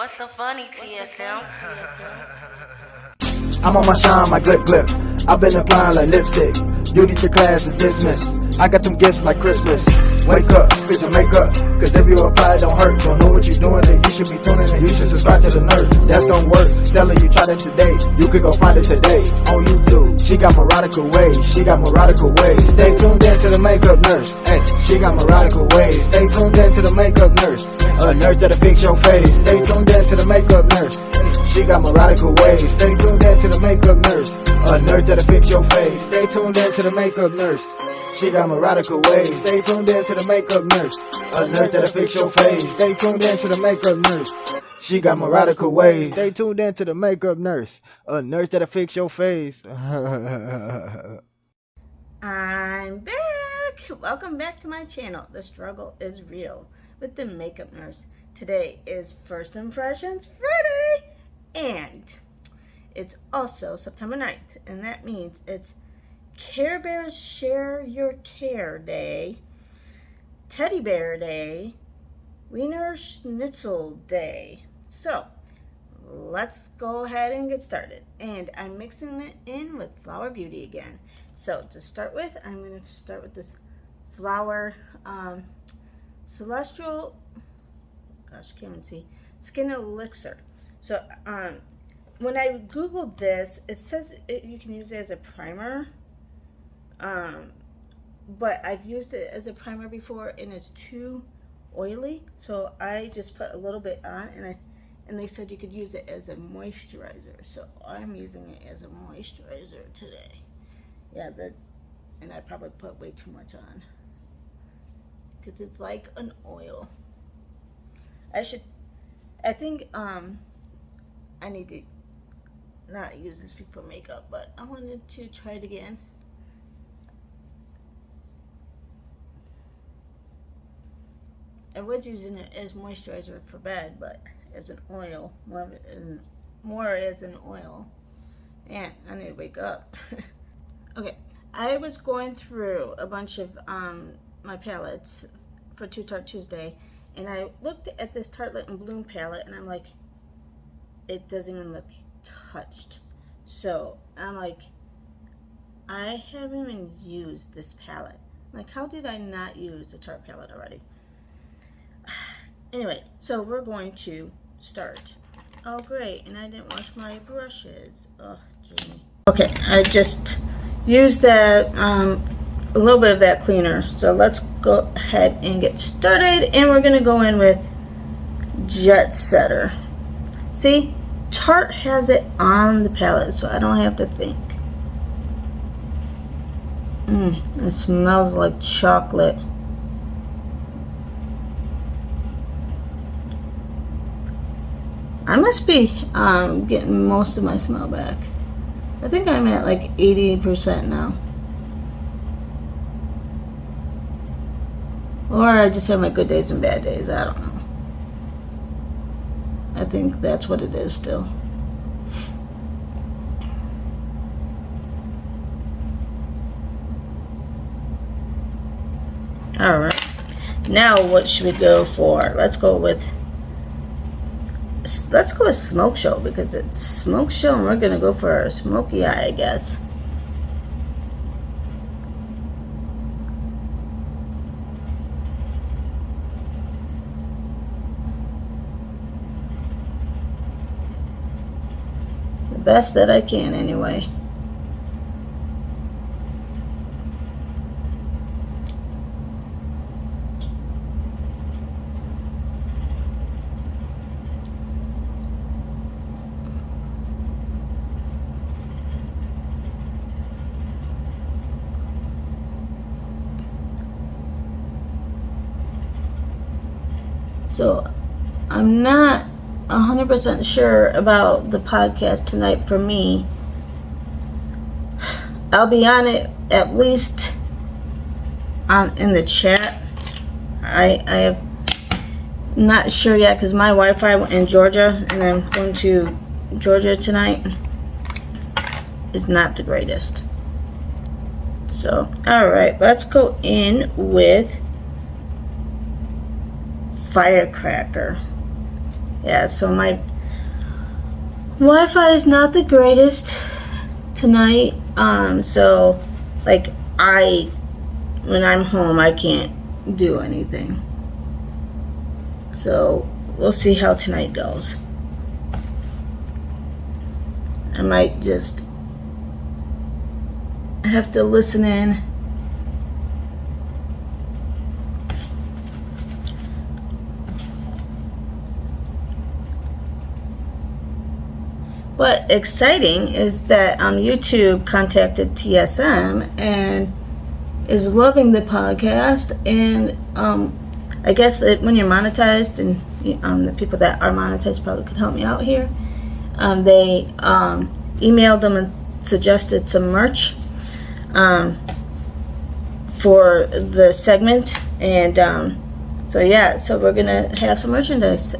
What's so funny, TSM? I'm on my shine, my good clip. I've been applying like lipstick. Duty to class is dismissed. I got some gifts like Christmas. Wake up, fit your makeup. Cause if you apply, it don't hurt. Don't know what you're doing, then you should be tuning in. You should subscribe to the nerd. That's gonna work. Tell her you tried it today. You could go find it today on YouTube. She got moronical ways. She got moronical ways. Stay tuned in to the makeup nurse. Hey, she got moronical ways. Stay tuned in to the makeup nurse. A nurse that'll fix your face. Stay tuned in to the makeup nurse. She got moronical ways. Stay tuned in to the makeup nurse. A nurse that'll fix your face. Stay tuned in to the makeup nurse. She got moronical ways. Stay tuned in to the makeup nurse. A nurse that'll fix your face. Stay tuned in to the makeup nurse. She got moronical ways. Stay tuned in to the makeup nurse. A nurse that'll fix your face. I'm back. Welcome back to my channel. The struggle is real with the makeup nurse. Today is First Impressions Friday. And it's also September 9th. And that means it's Care Bears Share Your Care Day, Teddy Bear Day, Wiener Schnitzel Day. So, let's go ahead and get started. And I'm mixing it in with Flower Beauty again. So, to start with, I'm going to start with this Flower Celestial, gosh, I can't even see, Skin Elixir. So, when I Googled this, it says you can use it as a primer. But I've used it as a primer before and it's too oily, so I just put a little bit on, and they said you could use it as a moisturizer, so I'm using it as a moisturizer today. Yeah, and I probably put way too much on because it's like an oil. I think I need to not use this before makeup, but I wanted to try it again. I was using it as moisturizer for bed, but as an oil, more as an oil. Man, I need to wake up. Okay, I was going through a bunch of my palettes for Two Tart Tuesday, and I looked at this Tartelette and Bloom palette, and I'm like, it doesn't even look touched. So I'm like, I haven't even used this palette. Like, how did I not use the Tarte palette already? Anyway, so we're going to start. Oh, great, and I didn't wash my brushes. Oh, gee. Okay, I just used that, a little bit of that cleaner. So let's go ahead and get started, and we're going to go in with Jet Setter. See, Tarte has it on the palette, so I don't have to think. It smells like chocolate. I must be getting most of my smell back. I think I'm at like 80% now. Or I just have my good days and bad days. I don't know. I think that's what it is still. Alright. Now what should we go for? Let's go with Smoke Show, because it's Smoke Show and we're gonna go for a smoky eye, I guess. The best that I can anyway. So I'm not 100% sure about the podcast tonight for me. I'll be on it at least in the chat. I have not sure yet because my Wi-Fi in Georgia, and I'm going to Georgia tonight, is not the greatest. So, alright, let's go in with Firecracker. Yeah, so my Wi-Fi is not the greatest tonight. So like when I'm home, I can't do anything. So we'll see how tonight goes. I might just have to listen in. What exciting is that YouTube contacted TSM and is loving the podcast, and I guess that when you're monetized, and the people that are monetized probably could help me out here, they emailed them and suggested some merch for the segment, and so yeah, so we're gonna have some merchandise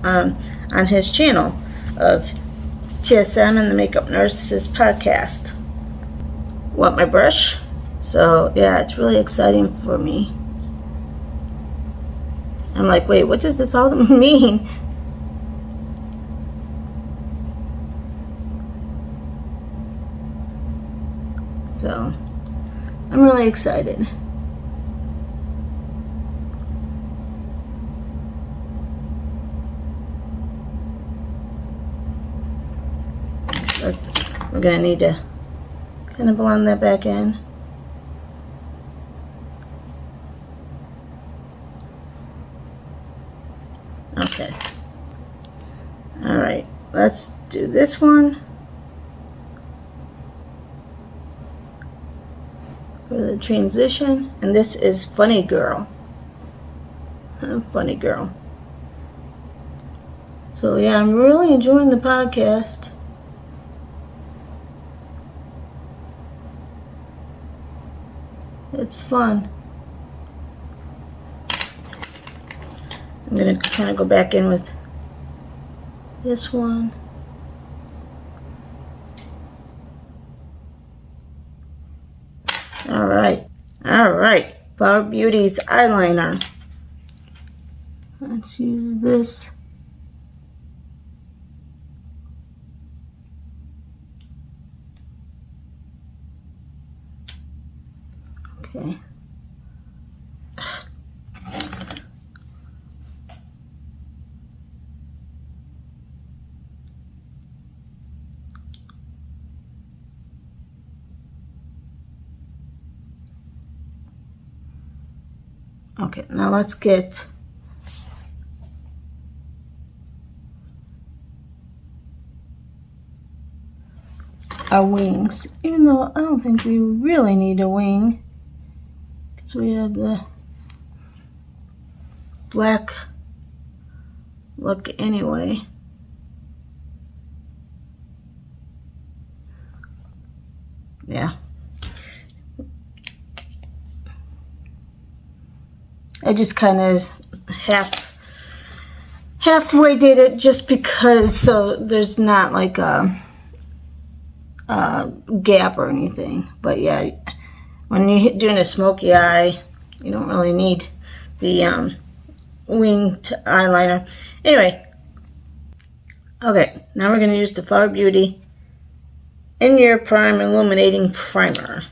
on his channel of TSM and the Makeup Nurses podcast. Want my brush? So yeah, it's really exciting for me. I'm like, wait, what does this all mean? So I'm really excited. We're gonna need to kind of blend that back in. Okay. Alright, let's do this one for the transition. And this is Funny Girl. Funny Girl. So yeah, I'm really enjoying the podcast. It's fun. I'm going to kind of go back in with this one. Alright. Alright. Flower Beauty's eyeliner. Let's use this. Okay. Okay, now let's get our wings, even though I don't think we really need a wing because we have the black look anyway. Yeah. I just kind of halfway did it just because, so there's not like a gap or anything. But yeah, when you're doing a smoky eye, you don't really need the winged eyeliner. Anyway, okay, now we're going to use the Flower Beauty In Your Prime Illuminating Primer.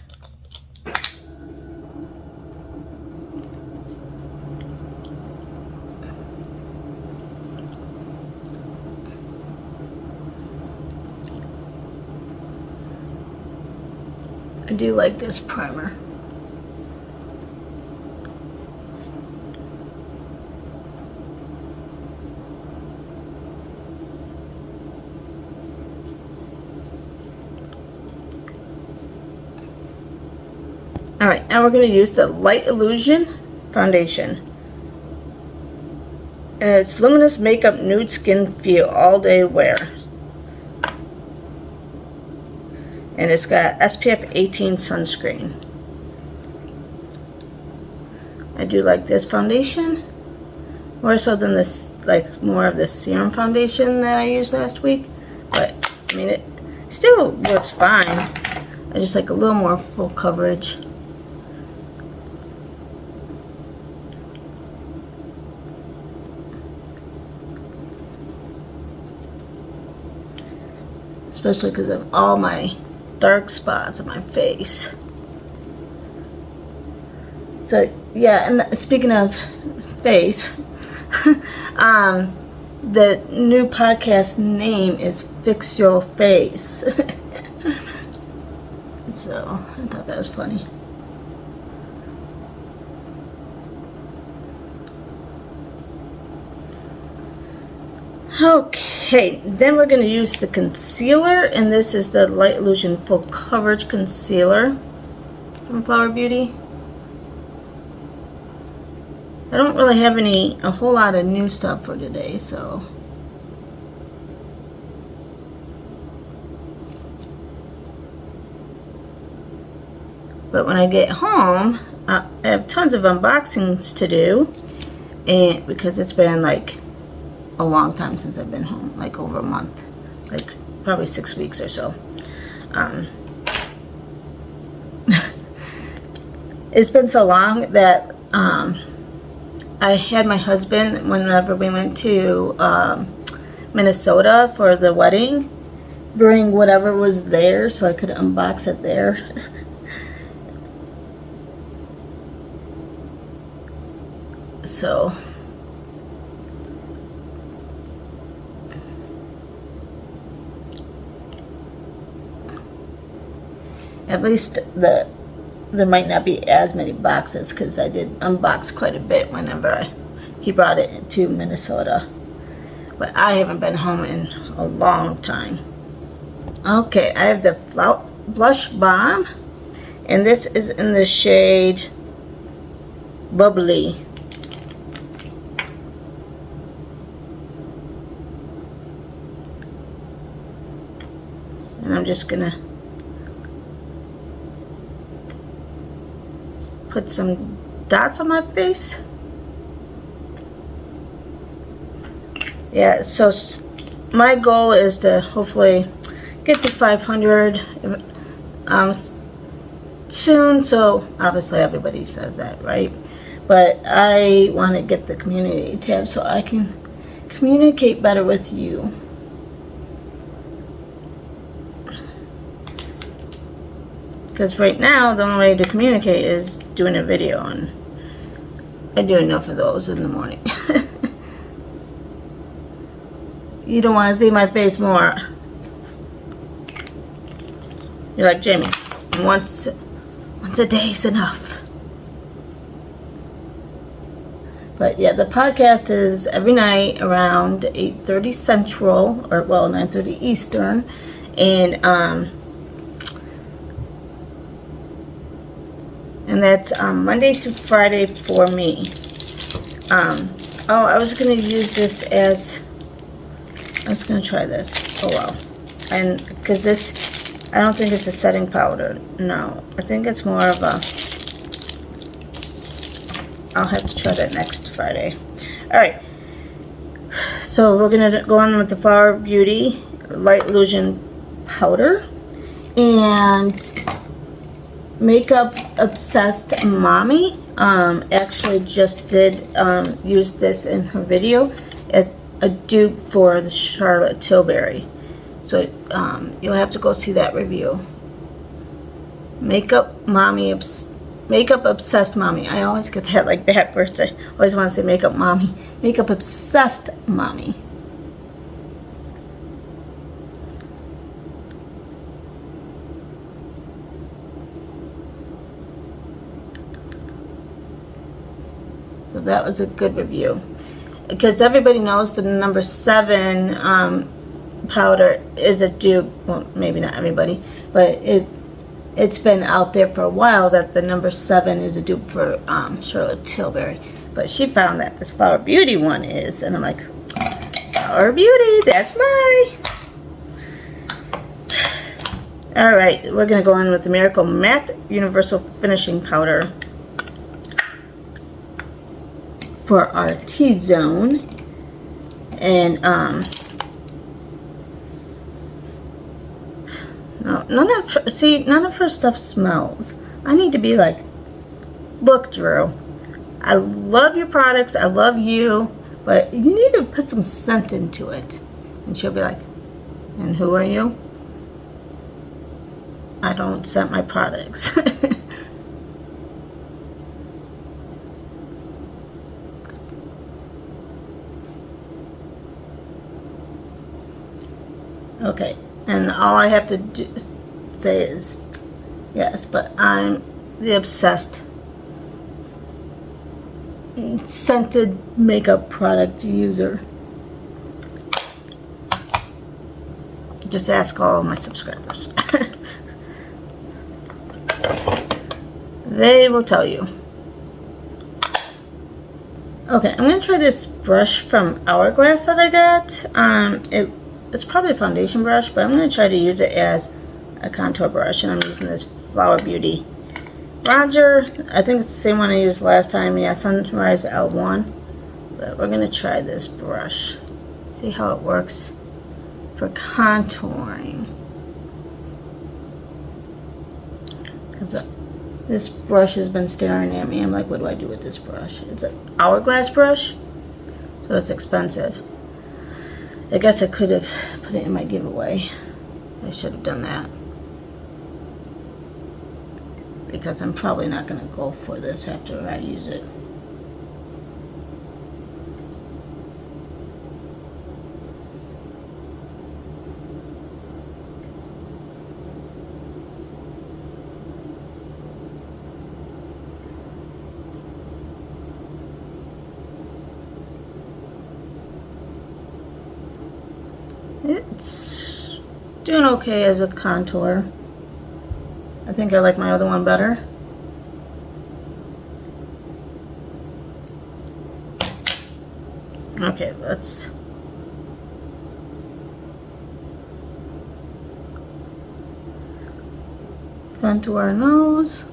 I do like this primer. Alright, now we're going to use the Light Illusion Foundation. And it's Luminous Makeup Nude Skin Feel All Day Wear. And it's got SPF 18 sunscreen. I do like this foundation more so than this, like more of the serum foundation that I used last week. But I mean, it still looks fine. I just like a little more full coverage. especially because of all my dark spots on my face. So yeah, and speaking of face, the new podcast name is Fix Your Face. So I thought that was funny. Okay, then we're going to use the concealer, and this is the Light Illusion Full Coverage Concealer from Flower Beauty. I don't really have a whole lot of new stuff for today, so. But when I get home, I have tons of unboxings to do, and because it's been like a long time since I've been home, like over a month, like probably 6 weeks or so. It's been so long that I had my husband, whenever we went to Minnesota for the wedding, bring whatever was there so I could unbox it there. So at least there might not be as many boxes, because I did unbox quite a bit whenever he brought it to Minnesota. But I haven't been home in a long time. Okay, I have the Flout Blush Balm, and this is in the shade Bubbly. And I'm just gonna put some dots on my face. Yeah, so my goal is to hopefully get to 500 soon. So obviously everybody says that, right? But I want to get the community tab so I can communicate better with you. Because right now, the only way to communicate is doing a video, and I do enough of those in the morning. You don't want to see my face more. You're like, Jamie, once a day is enough. But yeah, the podcast is every night around 8:30 Central, or well, 9:30 Eastern, and that's Monday through Friday for me. Oh, I was going to use this as, I was going to try this. Oh well. And because this, I don't think it's a setting powder. No, I think it's more of a, I'll have to try that next Friday. Alright, so we're going to go on with the Flower Beauty Light Illusion Powder. And Makeup Obsessed Mommy actually just did use this in her video as a dupe for the Charlotte Tilbury. So you'll have to go see that review. Makeup Obsessed Mommy. I always get that like backwards. I always want to say Makeup Mommy. Makeup Obsessed Mommy. So that was a good review, because everybody knows the number 7 powder is a dupe. Well, maybe not everybody, but it's been out there for a while that the number 7 is a dupe for Charlotte Tilbury. But she found that this Flower Beauty one is, and I'm like, Flower Beauty, that's mine. Alright, we're going to go in with the Miracle Matte Universal Finishing Powder for our T-zone. And no, none of her stuff smells. I need to be like, look, Drew, I love your products, I love you, but you need to put some scent into it. And she'll be like, and who are you? I don't scent my products. Okay, and all I have to say is yes, but I'm the obsessed scented makeup product user. Just ask all of my subscribers. They will tell you. Okay, I'm going to try this brush from Hourglass that I got. It's probably a foundation brush, but I'm going to try to use it as a contour brush, and I'm using this Flower Beauty bronzer. I think it's the same one I used last time. Yeah, Sunrise L1. But we're going to try this brush. See how it works for contouring. Because this brush has been staring at me. I'm like, what do I do with this brush? It's an Hourglass brush, so it's expensive. I guess I could have put it in my giveaway. I should have done that. Because I'm probably not going to go for this after I use it. It's doing okay as a contour. I think I like my other one better. Okay, let's contour our nose.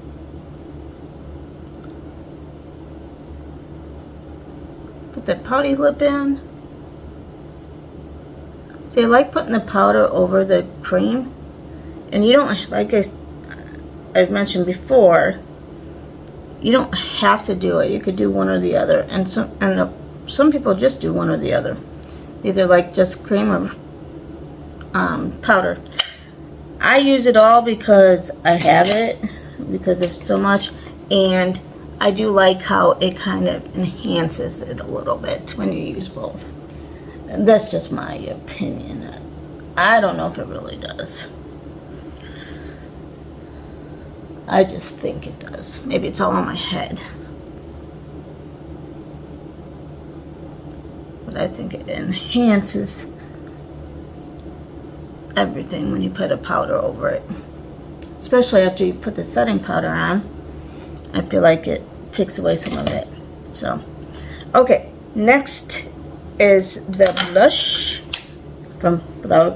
Put that pouty lip in. See, I like putting the powder over the cream, and you don't, like I've mentioned before, you don't have to do it. You could do one or the other, and some people just do one or the other, either like just cream or powder. I use it all because I have it, because there's so much, and I do like how it kind of enhances it a little bit when you use both. And that's just my opinion. I don't know if it really does. I just think it does. Maybe it's all in my head. But I think it enhances everything when you put a powder over it. Especially after you put the setting powder on. I feel like it takes away some of it. So, okay. Next is the blush from Flower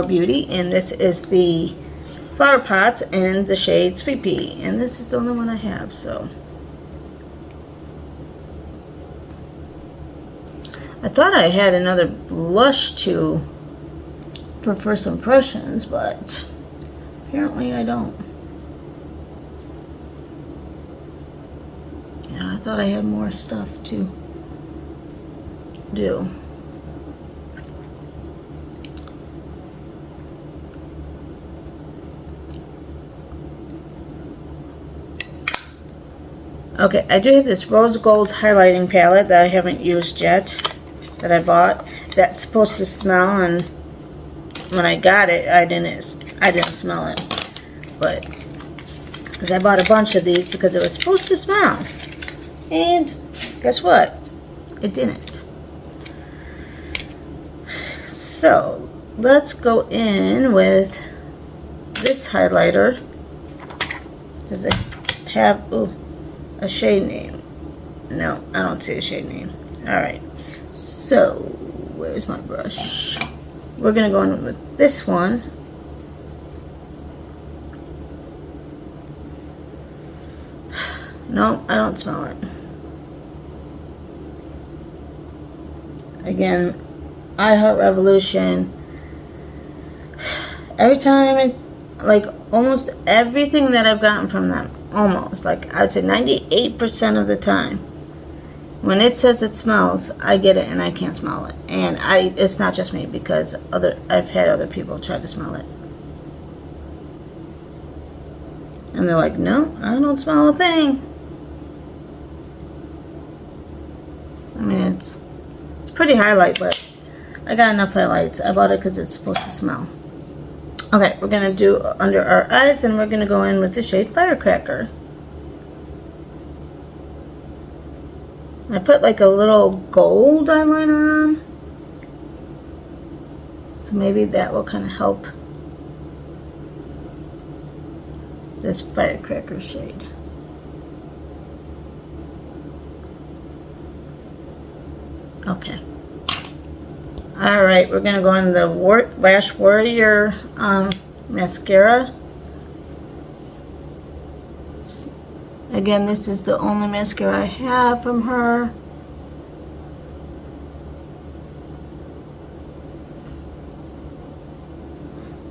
Beauty, and this is the Flower Pot in the shade Sweet Pea, and this is the only one I have. So I thought I had another blush for first impressions, but apparently I don't. Yeah, I thought I had more stuff to do. Okay, I do have this rose gold highlighting palette that I haven't used yet, that I bought. That's supposed to smell, and when I got it, I didn't smell it. But because I bought a bunch of these because it was supposed to smell, and guess what? It didn't. So let's go in with this highlighter. Does it have a shade name? No, I don't see a shade name. Alright, so where's my brush? We're gonna go in with this one. No, I don't smell it. Again, I Heart Revolution. Every time, like almost everything that I've gotten from them, almost, like I'd say 98% of the time, when it says it smells, I get it and I can't smell it. And it's not just me, because I've had other people try to smell it. And they're like, no, I don't smell a thing. I mean, it's pretty highlight, but I got enough highlights. I bought it because it's supposed to smell. Okay, we're going to do under our eyes, and we're going to go in with the shade Firecracker. I put like a little gold eyeliner on. So maybe that will kind of help this Firecracker shade. Okay. Alright, we're going to go in the Lash Warrior mascara. Again, this is the only mascara I have from her.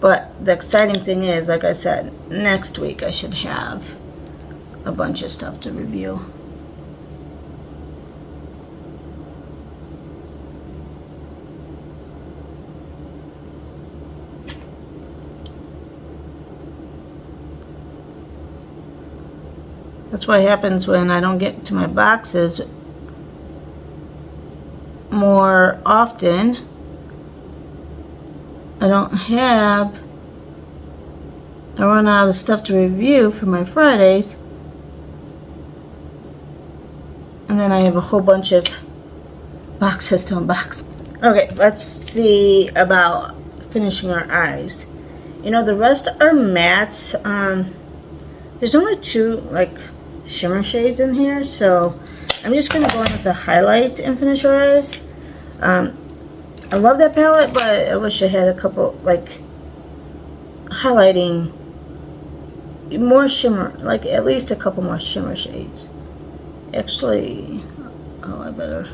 But the exciting thing is, like I said, next week I should have a bunch of stuff to review. That's what happens when I don't get to my boxes more often. I run out of stuff to review for my Fridays. And then I have a whole bunch of boxes to unbox. Okay, let's see about finishing our eyes. You know, the rest are mattes. There's only 2 like shimmer shades in here, so I'm just gonna go in with the highlight and finish our eyes. I love that palette, but I wish I had a couple like highlighting more shimmer, like at least a couple more shimmer shades. Actually, oh, I better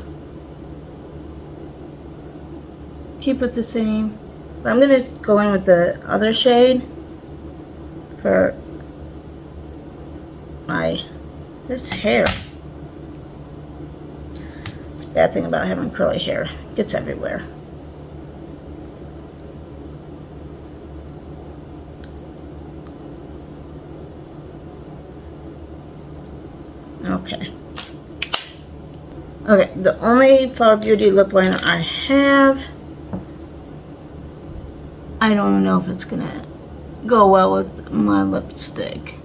keep it the same. But I'm gonna go in with the other shade for this hair. It's a bad thing about having curly hair. It gets everywhere. Okay. Okay, the only Flower Beauty lip liner I have, I don't know if it's gonna go well with my lipstick.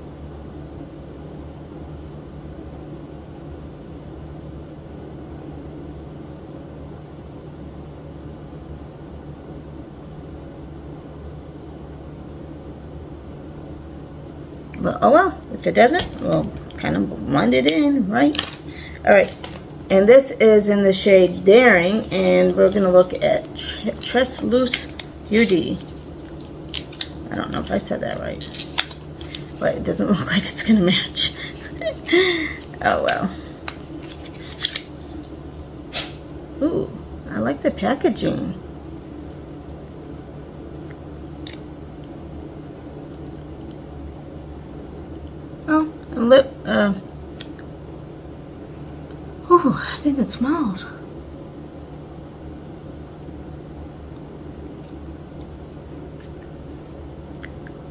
But oh well, if it doesn't, we'll kind of blend it in, right? Alright, and this is in the shade Daring, and we're going to look at Tress Loose Beauty. I don't know if I said that right, but it doesn't look like it's going to match. Oh well. Ooh, I like the packaging. Oh, a lip, oh, I think it smells.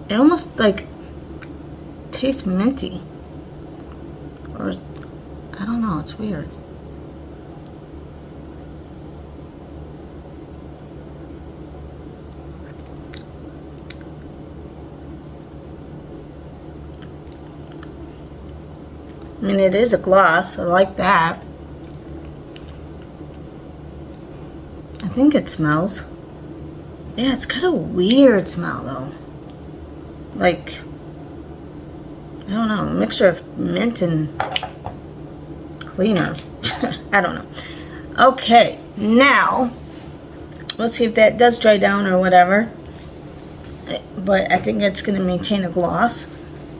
It almost like tastes minty. Or, I don't know, it's weird. I mean, it is a gloss. I like that. I think it smells. Yeah, it's got a weird smell though. Like, I don't know, a mixture of mint and cleaner. I don't know. Okay, now let's see if that does dry down or whatever. But I think it's going to maintain a gloss.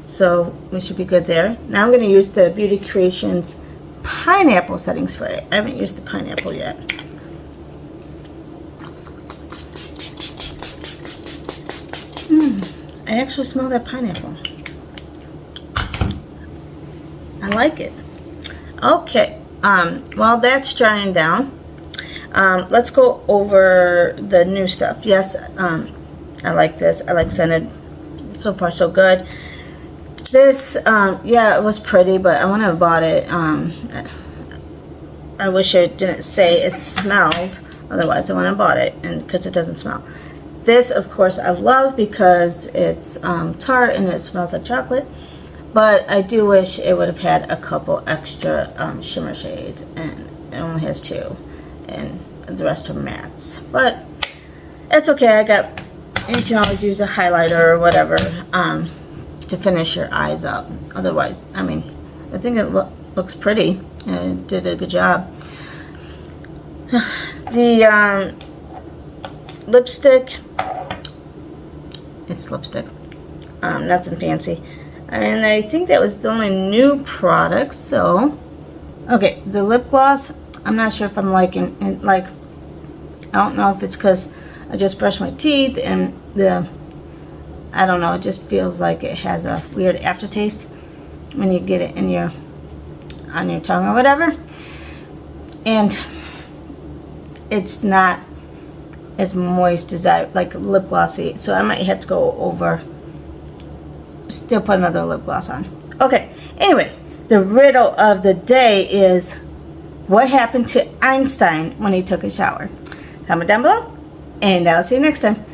So we should be good there. Now I'm going to use the Beauty Creations Pineapple Setting Spray. I haven't used the pineapple yet. I actually smell that pineapple. I like it. Okay, while that's drying down, let's go over the new stuff. Yes, I like this. I like Scented. So far so good. This, yeah, it was pretty, but I wouldn't have bought it. I wish it didn't say it smelled. Otherwise, I wouldn't have bought it, and because it doesn't smell. This, of course, I love because it's tart and it smells like chocolate. But I do wish it would have had a couple extra shimmer shades, and it only has 2, and the rest are mattes. But it's okay. You can always use a highlighter or whatever to finish your eyes up. Otherwise, I mean, I think it looks pretty. It did a good job. The lipstick, it's lipstick, nothing fancy. And I think that was the only new product. So, okay, the lip gloss, I'm not sure if I'm liking it. Like, I don't know if it's because I just brushed my teeth and I don't know, it just feels like it has a weird aftertaste when you get it on your tongue or whatever. And it's not as moist as I like lip glossy, so I might have to go over, still put another lip gloss on. Okay, anyway, the riddle of the day is, what happened to Einstein when he took a shower? Comment down below, and I'll see you next time.